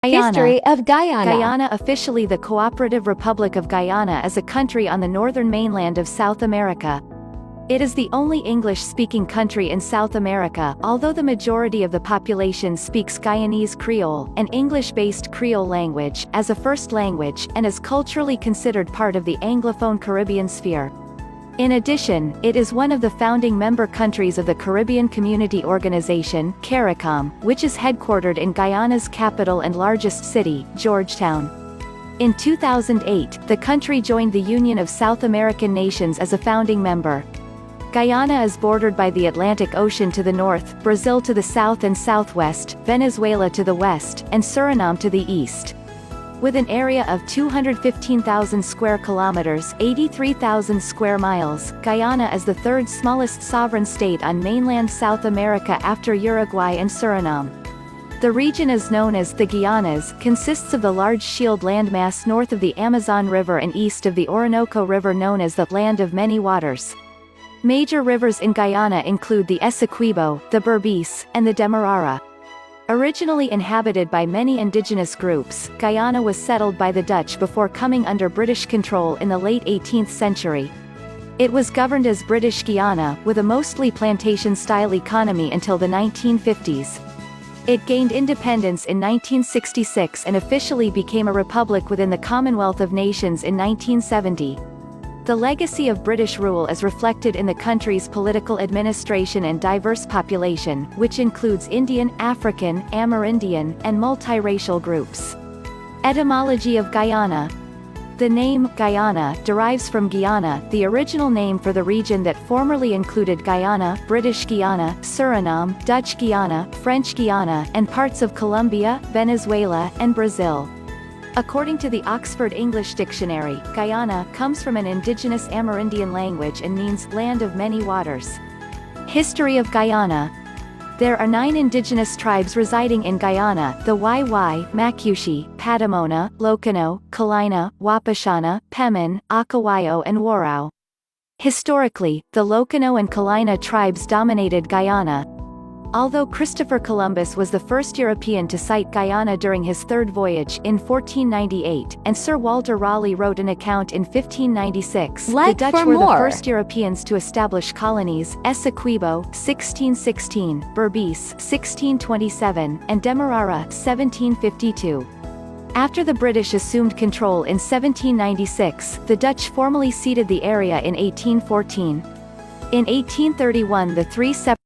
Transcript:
History of Guyana. Guyana, officially the Cooperative Republic of Guyana, is a country on the northern mainland of South America. It is the only English-speaking country in South America, although the majority of the population speaks Guyanese Creole, an English-based Creole language, as a first language, and is culturally considered part of the Anglophone Caribbean sphere. In addition, it is one of the founding member countries of the Caribbean Community Organization, CARICOM, which is headquartered in Guyana's capital and largest city, Georgetown. In 2008, the country joined the Union of South American Nations as a founding member. Guyana is bordered by the Atlantic Ocean to the north, Brazil to the south and southwest, Venezuela to the west, and Suriname to the east. With an area of 215,000 square kilometers, 83,000 square miles, Guyana is the third smallest sovereign state on mainland South America after Uruguay and Suriname. The region is known as the Guianas, consists of the large shield landmass north of the Amazon River and east of the Orinoco River known as the Land of Many Waters. Major rivers in Guyana include the Essequibo, the Berbice, and the Demerara. Originally inhabited by many indigenous groups, Guyana was settled by the Dutch before coming under British control in the late 18th century. It was governed as British Guiana, with a mostly plantation-style economy until the 1950s. It gained independence in 1966 and officially became a republic within the Commonwealth of Nations in 1970. The legacy of British rule is reflected in the country's political administration and diverse population, which includes Indian, African, Amerindian, and multiracial groups. Etymology of Guyana. The name Guyana derives from Guyana, the original name for the region that formerly included Guyana, British Guiana, Suriname, Dutch Guiana, French Guiana, and parts of Colombia, Venezuela, and Brazil. According to the Oxford English Dictionary, Guyana comes from an indigenous Amerindian language and means land of many waters. History of Guyana. There are 9 indigenous tribes residing in Guyana: the Wai-Wai, Macushi, Patamona, Locano, Kalina, Wapashana, Pemon, Akawayo and Warao. Historically, the Locano and Kalina tribes dominated Guyana. Although Christopher Columbus was the first European to sight Guyana during his third voyage in 1498, and Sir Walter Raleigh wrote an account in 1596, the Dutch were the first Europeans to establish colonies: Essequibo, 1616, Berbice, 1627, and Demerara, 1752. After the British assumed control in 1796, the Dutch formally ceded the area in 1814. In 1831 the three separate